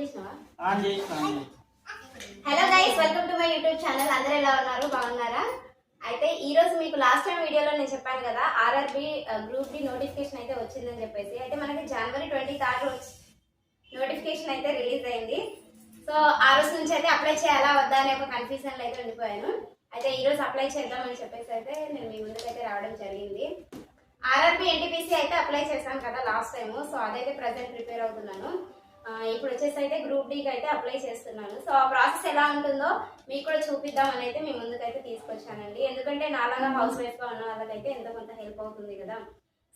Hello guys, welcome to my YouTube channel. అందరూ ఎలా ఉన్నారు? బాగున్నారా? అయితే ఈ రోజు మీకు లాస్ట్ టైం వీడియోలో నేను చెప్పాను కదా, ఆర్ఆర్బి గ్రూప్ డి నోటిఫికేషన్ అయితే వచ్చిందని చెప్పేసి. అయితే మనకి జనవరి 23 రోజు నోటిఫికేషన్ అయితే రిలీజ్ అయింది. సో ఆ రోజు నుంచి అయితే అప్లై చేయాలా వద్దా అనే ఒక కన్ఫ్యూజన్లో అయితే ఉండిపోయాను. అయితే ఈ రోజు అప్లై చేద్దామని చెప్పేసి అయితే నేను మీ ముందుకైతే రావడం జరిగింది. ఆర్ఆర్బి ఎన్టీపీసీ అయితే అప్లై చేశాను కదా లాస్ట్ టైం. సో అదైతే ప్రజెంట్ ప్రిపేర్ అవుతున్నాను. ఇప్పుడు వచ్చేసి అయితే గ్రూప్ డీకి అయితే అప్లై చేస్తున్నాను. సో ఆ ప్రాసెస్ ఎలా ఉంటుందో మీకు కూడా చూపిద్దామని అయితే మీ ముందుకైతే తీసుకొచ్చానండి. ఎందుకంటే నాలాగా హౌస్ వైఫ్గా ఉన్న వాళ్ళకైతే ఎంతో కొంత హెల్ప్ అవుతుంది కదా.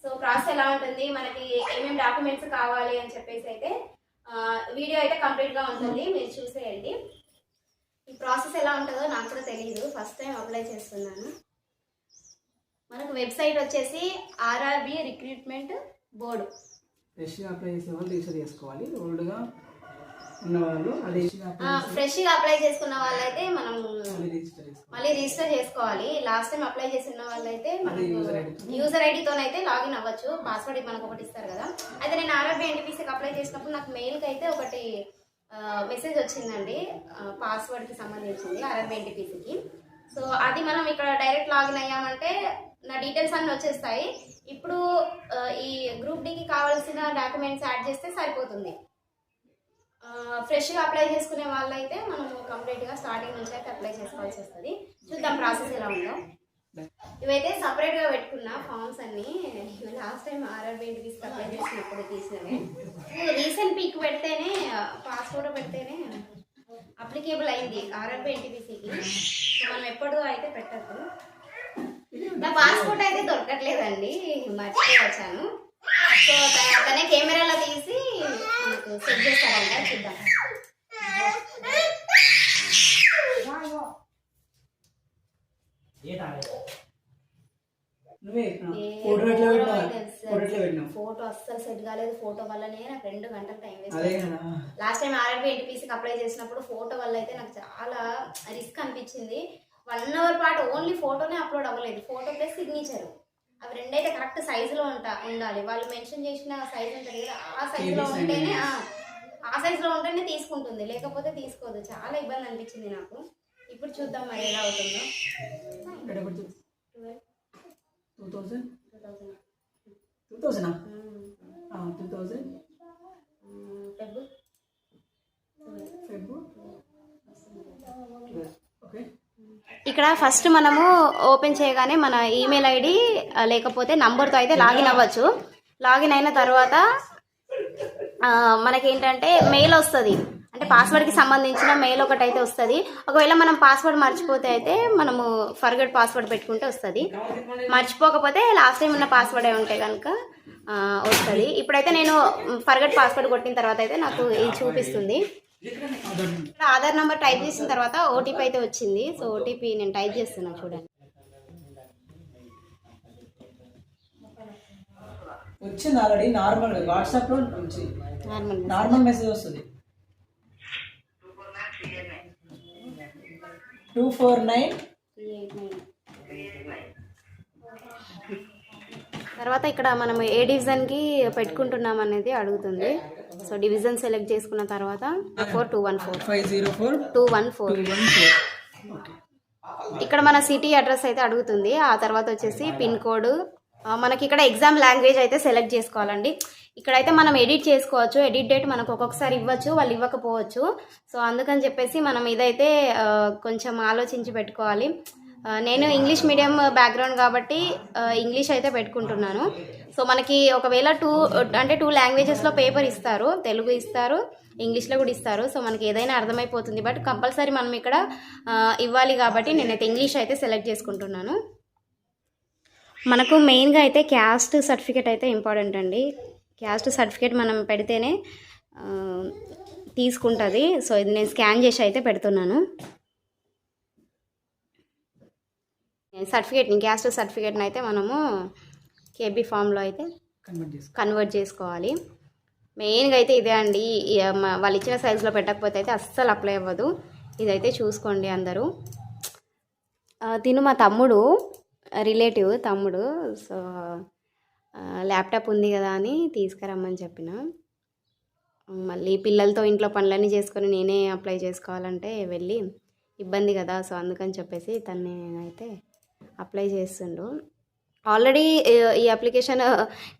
సో ప్రాసెస్ ఎలా ఉంటుంది, మనకి ఏమేమి డాక్యుమెంట్స్ కావాలి అని చెప్పేసి అయితే వీడియో అయితే కంప్లీట్గా ఉంటుంది, మీరు చూసేయండి. ఈ ప్రాసెస్ ఎలా ఉంటుందో నాకు కూడా తెలియదు, ఫస్ట్ టైం అప్లై చేస్తున్నాను. మనకు వెబ్సైట్ వచ్చేసి ఆర్ఆర్బి రిక్రూట్మెంట్ బోర్డు. ఫ్రెష్గా అప్లై చేసే వాళ్ళు రిజిస్టర్ చేసుకోవాలి. ఓల్డ్గా ఉన్నవాళ్ళు ఫ్రెష్గా అప్లై చేసుకున్న వాళ్ళైతే మనం మళ్ళీ రిజిస్టర్ చేసుకోవాలి. లాస్ట్ టైం అప్లై చేసిన వాళ్ళైతే మనం యూజర్ ఐడితోనైతే లాగిన్ అవ్వచ్చు. పాస్వర్డ్ మనకు ఒకటి ఇస్తారు కదా. అయితే నేను ఆర్ఆర్బి ఎన్టీపీసీకి అప్లై చేసినప్పుడు నాకు మెయిల్కి అయితే ఒకటి మెసేజ్ వచ్చిందండి, పాస్వర్డ్కి సంబంధించింది ఆర్ఆర్బి ఎన్టీపీసీకి. సో అది మనం ఇక్కడ డైరెక్ట్ లాగిన్ అయ్యామంటే నా డీటెయిల్స్ అన్నీ వచ్చేస్తాయి. ఇప్పుడు ఈ గ్రూప్ డీకి కావాల్సిన డాక్యుమెంట్స్ యాడ్ చేస్తే సరిపోతుంది. ఫ్రెష్గా అప్లై చేసుకునే వాళ్ళైతే మనము కంప్లీట్గా స్టార్టింగ్ నుంచి అయితే అప్లై చేసుకోవాల్సి వస్తుంది. చూద్దాం ప్రాసెస్ ఎలా ఉందో. ఇవైతే సపరేట్గా పెట్టుకున్న ఫామ్స్ అన్నీ లాస్ట్ టైం ఆర్ఆర్బి ఎన్టీపీసీకి అప్లై చేసినప్పుడు తీసినవి. రీసెంట్ పిక్ పెడితేనే, పాస్పోర్ట్ పెడితేనే అప్లికేబుల్ అయింది ఆర్ఆర్బి ఎన్టీపీసీకి. మనం ఎప్పుడు అయితే పెట్టద్దు. నా పాస్పోర్ట్ అయితే దొరకట్లేదండి, మర్చిపోయి వచ్చాను. సో తనే కెమెరాలో తీసి మనకు సెట్ చేస్తారంట, చూద్దాం. ఫోటో అస్సలు సెట్ కాలేదు. ఫోటో వల్లనే నాకు 2 గంటలు time waste. Last time RRB ఎన్టీపీసీకి అప్లై చేసినప్పుడు ఫోటో వల్ల అయితే నాకు చాలా రిస్క్ అనిపించింది. 1 అవర్ పాటు ఓన్లీ ఫోటోనే అప్లోడ్ అవ్వలేదు. ఫోటో ప్లస్ సిగ్నేచర్, అవి రెండైతే కరెక్ట్ సైజులో ఉండాలి. వాళ్ళు మెన్షన్ చేసిన సైజు ఉంటుంది కదా, ఆ సైజులో ఉంటేనే తీసుకుంటుంది, లేకపోతే తీసుకోదు. చాలా ఇబ్బంది అనిపించింది నాకు. ఇప్పుడు చూద్దాం మరి ఎలా అవుతుందో. 2000 ఇక్కడ ఫస్ట్ మనము ఓపెన్ చేయగానే మన ఈమెయిల్ ఐడి లేకపోతే నంబర్తో అయితే లాగిన్ అవ్వచ్చు. లాగిన్ అయిన తర్వాత మనకేంటంటే మెయిల్ వస్తుంది, అంటే పాస్వర్డ్కి సంబంధించిన మెయిల్ ఒకటి అయితే వస్తుంది. ఒకవేళ మనం పాస్వర్డ్ మర్చిపోతే అయితే మనము ఫర్గెట్ పాస్వర్డ్ పెట్టుకుంటే వస్తుంది. మర్చిపోకపోతే లాస్ట్ టైం ఉన్న పాస్వర్డే ఉంటే కనుక వస్తుంది. ఇప్పుడైతే నేను ఫర్గెట్ పాస్వర్డ్ కొట్టిన తర్వాత అయితే నాకు ఇది చూపిస్తుంది. ఆధార్ నెంబర్ టైప్ చేసిన తర్వాత ఓటీపీ అయితే వచ్చింది. సో ఓటీపీ నేను టైప్ చేస్తున్నాను, చూడండి. వచ్చింది ఆల్రెడీ. నార్మల్ వాట్సాప్ లో నార్మల్ మెసేజ్ వస్తుంది. 249 తర్వాత ఇక్కడ మనం ఏ డివిజన్కి పెట్టుకుంటున్నాం అనేది అడుగుతుంది. సో డివిజన్ సెలెక్ట్ చేసుకున్న తర్వాత 214 ఇక్కడ మన సిటీ అడ్రస్ అయితే అడుగుతుంది. ఆ తర్వాత వచ్చేసి పిన్ కోడ్. మనకి ఇక్కడ ఎగ్జామ్ లాంగ్వేజ్ అయితే సెలెక్ట్ చేసుకోవాలండి. ఇక్కడైతే మనం ఎడిట్ చేసుకోవచ్చు. ఎడిట్ డేట్ మనకు ఒక్కొక్కసారి ఇవ్వచ్చు, వాళ్ళు ఇవ్వకపోవచ్చు. సో అందుకని చెప్పేసి మనం ఇదైతే కొంచెం ఆలోచించి పెట్టుకోవాలి. నేను ఇంగ్లీష్ మీడియం బ్యాక్గ్రౌండ్ కాబట్టి ఇంగ్లీష్ అయితే పెట్టుకుంటున్నాను. సో మనకి ఒకవేళ 2 లాంగ్వేజెస్లో పేపర్ ఇస్తారు, తెలుగు ఇస్తారు, ఇంగ్లీష్లో కూడా ఇస్తారు. సో మనకి ఏదైనా అర్థమైపోతుంది. బట్ కంపల్సరీ మనం ఇక్కడ ఇవ్వాలి కాబట్టి నేనైతే ఇంగ్లీష్ అయితే సెలెక్ట్ చేసుకుంటున్నాను. మనకు మెయిన్గా అయితే క్యాస్ట్ సర్టిఫికేట్ అయితే ఇంపార్టెంట్ అండి. క్యాస్ట్ సర్టిఫికేట్ మనం పెడితేనే తీసుకుంటుంది. సో ఇది నేను స్కాన్ చేసి అయితే పెడుతున్నాను. సర్టిఫికేట్ని, క్యాస్ట్ సర్టిఫికేట్ని అయితే మనము కేబీ ఫామ్లో అయితే కన్వర్ట్ చేసుకోవాలి. మెయిన్గా అయితే ఇదే అండి. వాళ్ళు ఇచ్చిన సైజులో పెట్టకపోతే అయితే అస్సలు అప్లై అవ్వదు. ఇదైతే చూసుకోండి అందరూ. తిను మా తమ్ముడు, రిలేటివ్ తమ్ముడు. సో ల్యాప్టాప్ ఉంది కదా అని తీసుకురమ్మని చెప్పిన. మళ్ళీ పిల్లలతో ఇంట్లో పనులన్నీ చేసుకొని నేనే అప్లై చేసుకోవాలంటే వెళ్ళి ఇబ్బంది కదా. సో అందుకని చెప్పేసి తన్ని అయితే అప్లై చేస్తుండు. ఆల్రెడీ ఈ అప్లికేషన్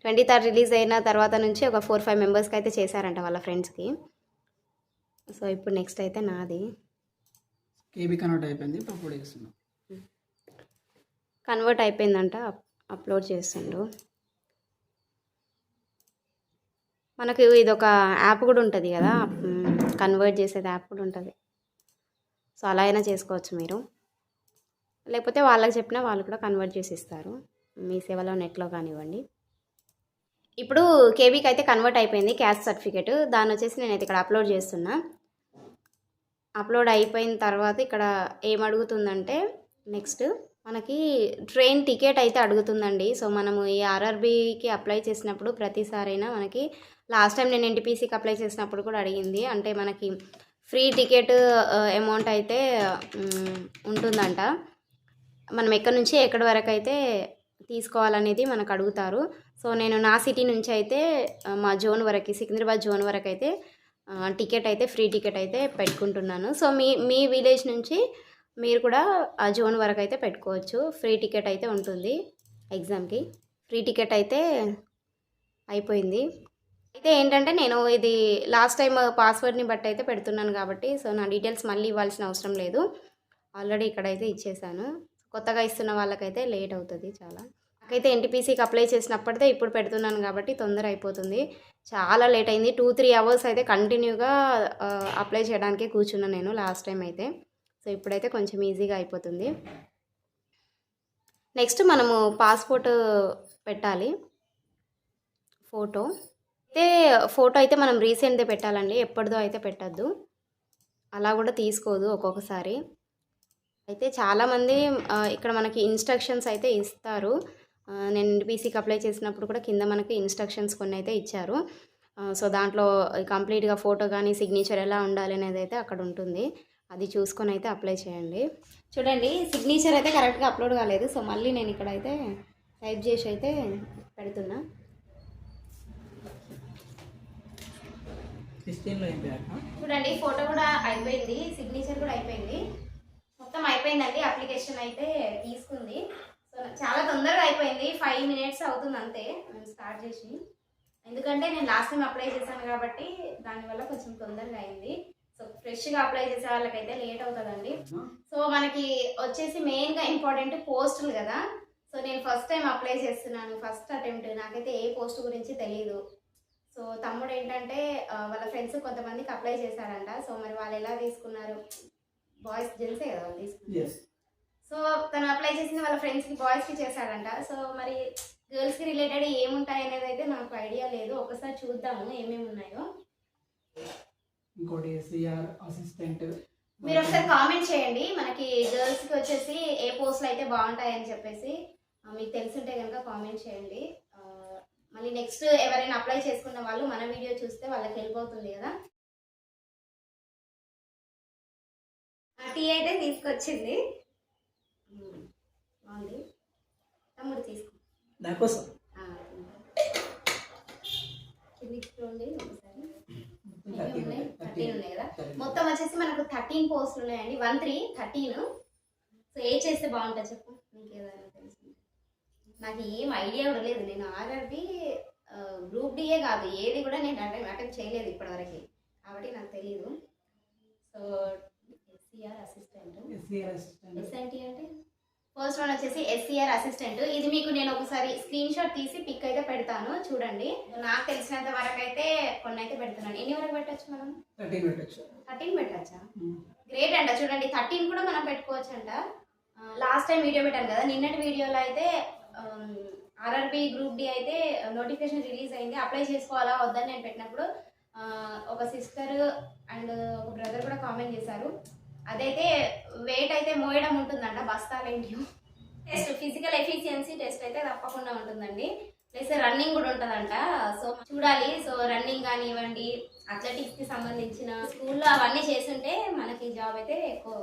23rd రిలీజ్ అయిన తర్వాత నుంచి ఒక 4-5 మెంబర్స్కి అయితే చేశారంట వాళ్ళ ఫ్రెండ్స్కి. సో ఇప్పుడు నెక్స్ట్ అయితే నాది కేబీ కన్వర్ట్ అయిపోయింది, ఇప్పుడు అప్లోడ్ చేస్తున్నాం. కన్వర్ట్ అయిపోయిందంట, అప్లోడ్ చేస్తుండు. మనకు ఇది ఒక యాప్ కూడా ఉంటుంది కదా, కన్వర్ట్ చేసేది యాప్ కూడా ఉంటుంది. సో అలా అయినా చేసుకోవచ్చు మీరు, లేకపోతే వాళ్ళకి చెప్పినా వాళ్ళు కూడా కన్వర్ట్ చేసి ఇస్తారు మీ సేవలో నెట్లో కానివ్వండి. ఇప్పుడు కేబీకి అయితే కన్వర్ట్ అయిపోయింది క్యాస్ట్ సర్టిఫికేట్. దాన్ని వచ్చేసి నేనైతే ఇక్కడ అప్లోడ్ చేస్తున్నా. అప్లోడ్ అయిపోయిన తర్వాత ఇక్కడ ఏం అడుగుతుందంటే నెక్స్ట్ మనకి ట్రైన్ టికెట్ అయితే అడుగుతుందండి. సో మనము ఈ ఆర్ఆర్బీకి అప్లై చేసినప్పుడు ప్రతిసారైనా మనకి లాస్ట్ టైం నేను ఎన్టీపీసీకి అప్లై చేసినప్పుడు కూడా అడిగింది. అంటే మనకి ఫ్రీ టికెట్ అమౌంట్ అయితే ఉంటుందంట. మనం ఎక్కడి నుంచి ఎక్కడి వరకు అయితే తీసుకోవాలనేది మనకు అడుగుతారు. సో నేను నా సిటీ నుంచి అయితే మా జోన్ వరకు, సికింద్రాబాద్ జోన్ వరకు అయితే టికెట్ అయితే ఫ్రీ టికెట్ అయితే పెట్టుకుంటున్నాను. సో మీ విలేజ్ నుంచి మీరు కూడా ఆ జోన్ వరకు అయితే పెట్టుకోవచ్చు. ఫ్రీ టికెట్ అయితే ఉంటుంది ఎగ్జామ్కి. ఫ్రీ టికెట్ అయితే అయిపోయింది. అయితే ఏంటంటే నేను ఇది లాస్ట్ టైం పాస్వర్డ్ని బట్టి అయితే పెడుతున్నాను కాబట్టి సో నా డీటెయిల్స్ మళ్ళీ ఇవ్వాల్సిన అవసరం లేదు. ఆల్రెడీ ఇక్కడైతే ఇచ్చేసాను. కొత్తగా ఇస్తున్న వాళ్ళకైతే లేట్ అవుతుంది చాలా. నాకైతే ఎన్టీపీసీకి అప్లై చేసినప్పటిదే ఇప్పుడు పెడుతున్నాను కాబట్టి తొందర అయిపోతుంది. చాలా లేట్ అయింది. 2-3 అవర్స్ అయితే కంటిన్యూగా అప్లై చేయడానికి కూర్చున్నాను నేను లాస్ట్ టైం అయితే. సో ఇప్పుడైతే కొంచెం ఈజీగా అయిపోతుంది. నెక్స్ట్ మనము పాస్పోర్ట్ పెట్టాలి. ఫోటో అయితే మనం రీసెంట్దే పెట్టాలండి, ఎప్పటిదో అయితే పెట్టద్దు. అలా కూడా తీసుకోదు ఒక్కొక్కసారి. అయితే చాలామంది ఇక్కడ మనకి ఇన్స్ట్రక్షన్స్ అయితే ఇస్తారు. నేను ఎన్టీపీసీకి అప్లై చేసినప్పుడు కూడా కింద మనకి ఇన్స్ట్రక్షన్స్ కొన్ని అయితే ఇచ్చారు. సో దాంట్లో కంప్లీట్గా ఫోటో కానీ సిగ్నేచర్ ఎలా ఉండాలి అనేది అయితే అక్కడ ఉంటుంది. అది చూసుకొని అయితే అప్లై చేయండి. చూడండి సిగ్నేచర్ అయితే కరెక్ట్గా అప్లోడ్ కాలేదు. సో మళ్ళీ నేను ఇక్కడైతే టైప్ చేసి అయితే పెడుతున్నా. చూడండి ఫోటో కూడా అయిపోయింది, సిగ్నేచర్ కూడా అయిపోయింది, మొత్తం అయిపోయిందండి. అప్లికేషన్ అయితే తీసుకుంది. సో చాలా తొందరగా అయిపోయింది. 5 minutes అవుతుంది అంతే మేము స్టార్ట్ చేసి. ఎందుకంటే నేను లాస్ట్ టైం అప్లై చేశాను కాబట్టి దానివల్ల కొంచెం తొందరగా అయింది. సో ఫ్రెష్గా అప్లై చేసే వాళ్ళకైతే లేట్ అవుతుందండి. సో మనకి వచ్చేసి మెయిన్గా ఇంపార్టెంట్ పోస్టులు కదా. సో నేను ఫస్ట్ టైం అప్లై చేస్తున్నాను, ఫస్ట్ అటెంప్ట్. నాకైతే ఏ పోస్ట్ గురించి తెలియదు. సో తమ్ముడు ఏంటంటే వాళ్ళ ఫ్రెండ్స్ కొంతమందికి అప్లై చేశారంట. సో మరి వాళ్ళు ఎలా తీసుకున్నారు, బాయ్స్ జెంట్సే కదా వాళ్ళు తీసుకున్నారు. సో తను అప్లై చేసిన వాళ్ళ ఫ్రెండ్స్కి బాయ్స్కి చేశాడంట. సో మరి గర్ల్స్కి రిలేటెడ్ ఏముంటాయి అనేది అయితే నాకు ఐడియా లేదు. ఒకసారి చూద్దాము ఏమేమి ఉన్నాయో. ఇంకోటి ఎస్ఈఆర్ అసిస్టెంట్. మీరు ఒకసారి కామెంట్ చేయండి మనకి గర్ల్స్కి వచ్చేసి ఏ పోస్టులు అయితే బాగుంటాయని చెప్పేసి. మీకు తెలిసింటే కనుక కామెంట్ చేయండి. మళ్ళీ నెక్స్ట్ ఎవరైనా అప్లై చేసుకున్న వాళ్ళు మన వీడియో చూస్తే వాళ్ళకి హెల్ప్ అవుతుంది కదా. టీ అయితే తీసుకొచ్చింది, బాగుంది. తమ్ముడు తీసుకో దానికోసం ఒకసారి 13 ఉన్నాయి కదా. మొత్తం వచ్చేసి మనకు 13 పోస్టులు ఉన్నాయండి. 13. సో ఏ చేస్తే బాగుంటుంది చెప్పు, నీకు ఏదైనా తెలిసింది? నాకు ఏం ఐడియా కూడా లేదు. నేను ఆర్ఆర్బీ గ్రూప్ డిఏ కాదు ఏది కూడా నేను అటెంప్ట్ చేయలేదు ఇప్పటివరకు కాబట్టి నాకు తెలియదు. So SCR assistant. ఎస్ఎన్టీ అంటే ఫస్ట్ వన్ వచ్చేసి ఎస్సీఆర్ అసిస్టెంట్. ఇది మీకు నేను ఒకసారి స్క్రీన్ షాట్ తీసి పిక్ అయితే పెడతాను చూడండి. నాకు తెలిసినంత వరకు అయితే కొన్ని అయితే పెడుతున్నాను. ఎన్ని వరకు పెట్టచ్చు మనం? 13 పెట్టచ్చా? గ్రేట్ అంట. చూడండి 13 కూడా మనం పెట్టుకోవచ్చు అంట. లాస్ట్ టైం వీడియో పెట్టాను కదా, నిన్నటి వీడియోలో అయితే ఆర్ఆర్బీ గ్రూప్ డి అయితే నోటిఫికేషన్ రిలీజ్ అయింది. అప్లై చేసుకోవాలా వద్దని నేను పెట్టినప్పుడు ఒక సిస్టర్ అండ్ ఒక బ్రదర్ కూడా కామెంట్ చేశారు. అదైతే వెయిట్ అయితే మోయడం ఉంటుందంట, బస్తాలేంటి. టెస్ట్ ఫిజికల్ ఎఫిషియన్సీ టెస్ట్ అయితే తప్పకుండా ఉంటుందండి. ప్లస్ రన్నింగ్ కూడా ఉంటుందంట. సో చూడాలి. సో రన్నింగ్ కానివ్వండి, అథ్లెటిక్స్కి సంబంధించిన స్కూల్లో అవన్నీ చేస్తుంటే మనకి జాబ్ అయితే ఎక్కువ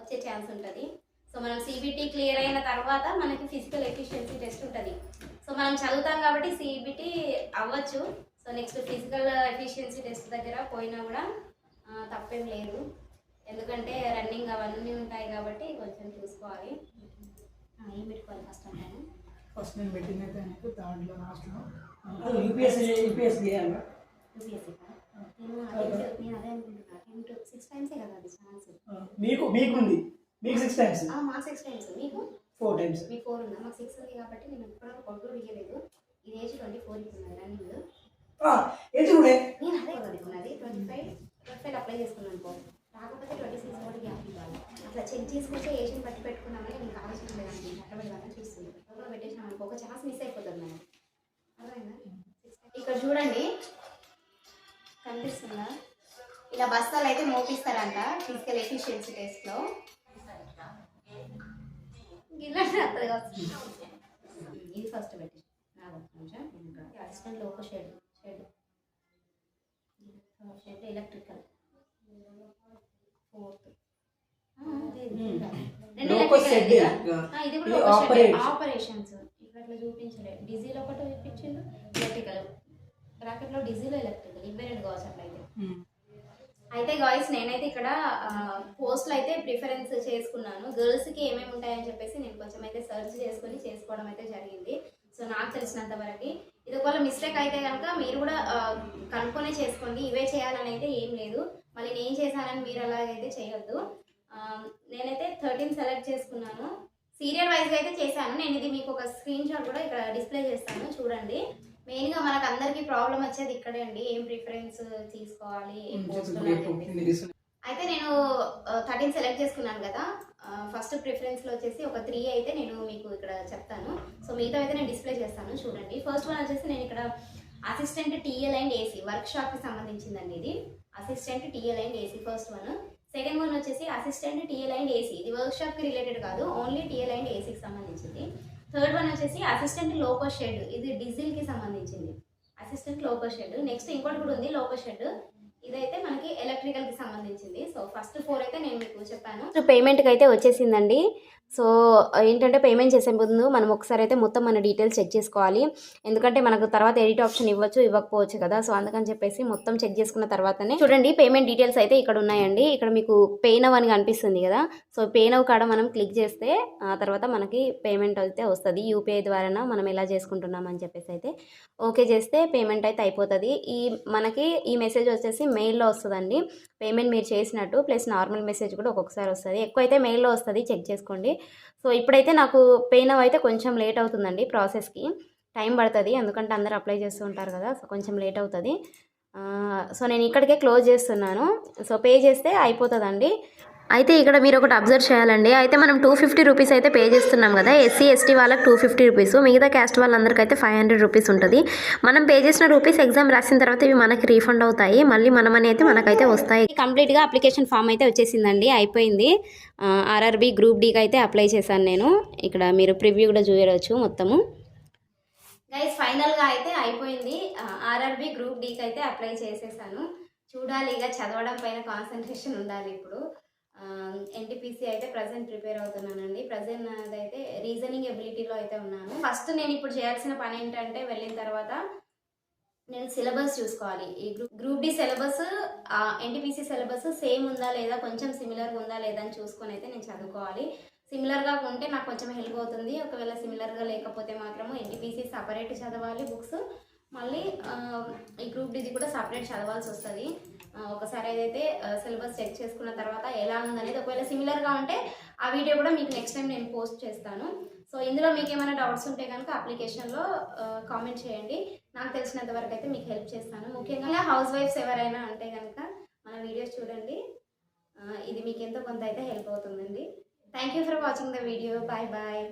వచ్చే ఛాన్స్ ఉంటుంది. సో మనం సిబిటి క్లియర్ అయిన తర్వాత మనకి ఫిజికల్ ఎఫిషియన్సీ టెస్ట్ ఉంటుంది. సో మనం చదువుతాం కాబట్టి సిబిటి అవ్వచ్చు. So next physical efficiency test దగ్గర పోయినా కూడా తప్పేం లేదు, ఎందుకంటే రన్నింగ్ అవన్నీ ఉంటాయి కాబట్టి కొంచెం చూసుకోవాలి. ఏం పెట్టుకోవాలి ఫస్ట్ అంటాను. ఫస్ట్ నేను పెట్టింది అయితే ఆయనకు థర్డ్లో లాస్ట్లో యూపీఎస్సీ చేయాలి. యూపీఎస్సీ నేను అదే అనుకుంటున్నాను. 6 times కదా అది ఛాన్స్. మీకుంది, మీకు 6 times. మాకు 6 times, మీకు 4 times. మీకు 4 ఉందా? మాకు 6 ఉంది కాబట్టి నేను ఎప్పుడో కొట్టు ఇయ్యలేదు. ఇది ఏజ్ 24 ఇస్తున్నది రన్నింగ్. ఏజ్ కూడా నేను అదే అనుకున్నది 25 అప్లై చేసుకున్నాను అనుకో, రాకపోతే 26 కూడా గ్యాప్ ఇవ్వాలి. అట్లా చెక్ చేసుకుంటే ఏజ్ని బట్టి పెట్టుకున్నామని నీకు ఆలోచన లేదండి, అట్లా వెళ్ళాలని చూస్తుంది. కూడా పెట్టేసినాం అనుకో, ఒక ఛాన్స్ మిస్ అయిపోతుంది మనం. అర్థమైందా? ఇక్కడ చూడండి కనిపిస్తుందా, ఇలా బస్తాలు అయితే మోపిస్తారంట ఫిజికల్ ఎఫిషియన్సీ టెస్ట్లో. ఇలాంటి అత్తది కాదు. ఇది ఫస్ట్ పెట్టి assistant loco shed electrical 4th. ఇది కూడా ఆపరేషన్స్ ఇక్కడ అట్లా చూపించలేదు. డిజీలో ఒకటి చూపించిండు, ఎలక్ట్రికల్ బ్రాకెట్లో డిజీలో ఎలక్ట్రికల్ ఇవే 2 కావచ్చు అట్లయితే. అయితే గాయ్స్ నేనైతే ఇక్కడ పోస్ట్లు అయితే ప్రిఫరెన్స్ చేసుకున్నాను. గర్ల్స్కి ఏమేమి ఉంటాయని చెప్పేసి నేను కొంచెం అయితే సెర్చ్ చేసుకుని చేసుకోవడం అయితే జరిగింది. సో నాకు తెలిసినంత వరకు ఇది ఒకవేళ మిస్టేక్ అయితే కనుక మీరు కూడా కనుక్కొనే చేసుకోండి. ఇవే చేయాలని అయితే ఏం లేదు, మళ్ళీ నేను చేశానని మీరు అలాగైతే చేయొద్దు. నేనైతే 13 సెలెక్ట్ చేసుకున్నాను. సీరియల్ వైజ్గా అయితే చేశాను. నేను ఇది మీకు ఒక స్క్రీన్ షాట్ కూడా ఇక్కడ డిస్ప్లే చేస్తాను చూడండి. మెయిన్గా మనకు అందరికీ ప్రాబ్లం వచ్చేది ఇక్కడే అండి, ఏం ప్రిఫరెన్స్ తీసుకోవాలి, ఏం పోస్ట్. అయితే నేను 13 సెలెక్ట్ చేసుకున్నాను కదా. ఫస్ట్ ప్రిఫరెన్స్లో వచ్చేసి ఒక 3 అయితే నేను మీకు ఇక్కడ చెప్తాను. సో మీతో అయితే నేను డిస్ప్లే చేస్తాను చూడండి. ఫస్ట్ వన్ వచ్చేసి నేను ఇక్కడ assistant TL and AC work షాప్కి సంబంధించిందండి. ఇది assistant TL and AC first one. Second one వచ్చేసి అసిస్టెంట్ టీఎల్ అండ్ ఏసీ, ఇది వర్క్ షాప్కి రిలేటెడ్ కాదు, ఓన్లీ టీఎల్ అండ్ ఏసీకి సంబంధించింది. థర్డ్ వన్ వచ్చేసి అసిస్టెంట్ లోకో షెడ్, ఇది డీజిల్కి సంబంధించింది, అసిస్టెంట్ లోకో షెడ్. నెక్స్ట్ ఇంకోటి కూడా ఉంది లోకో షెడ్, ఇదైతే మనకి ఎలక్ట్రికల్కి సంబంధించింది. సో ఫస్ట్ 4 అయితే నేను మీకు చెప్పాను. పేమెంట్కి అయితే వచ్చేసిందండి. సో ఏంటంటే పేమెంట్ చేసే ముందు మనం ఒకసారి అయితే మొత్తం మన డీటెయిల్స్ చెక్ చేసుకోవాలి, ఎందుకంటే మనకు తర్వాత ఎడిట్ ఆప్షన్ ఇవ్వచ్చు ఇవ్వకపోవచ్చు కదా. సో అందుకని చెప్పేసి మొత్తం చెక్ చేసుకున్న తర్వాతనే చూడండి పేమెంట్ డీటెయిల్స్ అయితే ఇక్కడ ఉన్నాయండి. ఇక్కడ మీకు పే నౌ అని కనిపిస్తుంది కదా. సో పే నౌ కాడ మనం క్లిక్ చేస్తే ఆ తర్వాత మనకి పేమెంట్ అయితే వస్తుంది. యూపీఐ ద్వారా మనం ఎలా చేసుకుంటున్నాం అని చెప్పేసి అయితే ఓకే చేస్తే పేమెంట్ అయితే అయిపోతుంది. మనకి ఈ మెసేజ్ వచ్చేసి మెయిల్లో వస్తుందండి, పేమెంట్ మీరు చేసినట్టు, ప్లస్ నార్మల్ మెసేజ్ కూడా ఒక్కొక్కసారి వస్తుంది. ఎక్కువ అయితే మెయిల్లో వస్తుంది, చెక్ చేసుకోండి. సో ఇప్పుడైతే నాకు పే నౌ అయితే కొంచెం లేట్ అవుతుందండి, ప్రాసెస్కి టైం పడుతుంది, ఎందుకంటే అందరూ అప్లై చేస్తూ ఉంటారు కదా. సో కొంచెం లేట్ అవుతుంది. సో నేను ఇక్కడికే క్లోజ్ చేస్తున్నాను. సో పే చేస్తే అయిపోతుందండి. అయితే ఇక్కడ మీరు ఒకటి అబ్జర్వ్ చేయాలండి. అయితే మనం 250 రూపీస్ అయితే పే చేస్తున్నాం కదా, ఎస్సీ ఎస్టీ వాళ్ళకి 250 రూపీస్, మిగతా క్యాస్ట్ వాళ్ళందరికైతే 500 రూపీస్ ఉంటుంది. మనం పే చేసిన రూపీస్ ఎగ్జామ్ రాసిన తర్వాత ఇవి మనకి రీఫండ్ అవుతాయి, మళ్ళీ మన మనీ అయితే మనకైతే వస్తాయి. కంప్లీట్గా అప్లికేషన్ ఫామ్ అయితే వచ్చేసిందండి, అయిపోయింది. ఆర్ఆర్బీ గ్రూప్ డీకి అయితే అప్లై చేశాను నేను. ఇక్కడ మీరు ప్రివ్యూ కూడా చూడవచ్చు మొత్తము. గైస్ ఫైనల్గా అయితే అయిపోయింది. ఆర్ఆర్బీ గ్రూప్ డీకి అయితే అప్లై చేసేసాను. చూడాలి, ఇక చదవడం పైన కాన్సన్ట్రేషన్ ఉండాలి. ఇప్పుడు ఎన్టీపీసీ అయితే ప్రజెంట్ ప్రిపేర్ అవుతున్నానండి. ప్రజెంట్ అదైతే రీజనింగ్ ఎబిలిటీలో అయితే ఉన్నాను. ఫస్ట్ నేను ఇప్పుడు చేయాల్సిన పని ఏంటంటే వెళ్ళిన తర్వాత నేను సిలబస్ చూసుకోవాలి. ఈ group D syllabus NTPC syllabus same ఉందా లేదా, కొంచెం సిమిలర్గా ఉందా లేదా అని చూసుకొని అయితే నేను చదువుకోవాలి. సిమిలర్గా ఉంటే నాకు కొంచెం హెల్ప్ అవుతుంది. ఒకవేళ సిమిలర్గా లేకపోతే మాత్రము ఎన్టీపీసీ సపరేట్ చదవాలి బుక్స్, మళ్ళీ ఈ గ్రూప్ డిది కూడా సపరేట్ చదవాల్సి వస్తుంది. ఒకసారి ఏదైతే సిలబస్ చెక్ చేసుకున్న తర్వాత ఎలా ఉందనేది, ఒకవేళ సిమిలర్గా ఉంటే ఆ వీడియో కూడా మీకు నెక్స్ట్ టైం నేను పోస్ట్ చేస్తాను. సో ఇందులో మీకు ఏమైనా డౌట్స్ ఉంటే కనుక అప్లికేషన్లో కామెంట్ చేయండి, నాకు తెలిసినంత వరకు అయితే మీకు హెల్ప్ చేస్తాను. ముఖ్యంగా హౌస్ వైఫ్స్ ఎవరైనా అంటే కనుక మన వీడియోస్ చూడండి, ఇది మీకు ఎంతో కొంత అయితే హెల్ప్ అవుతుందండి. Thank you for watching the video. Bye bye.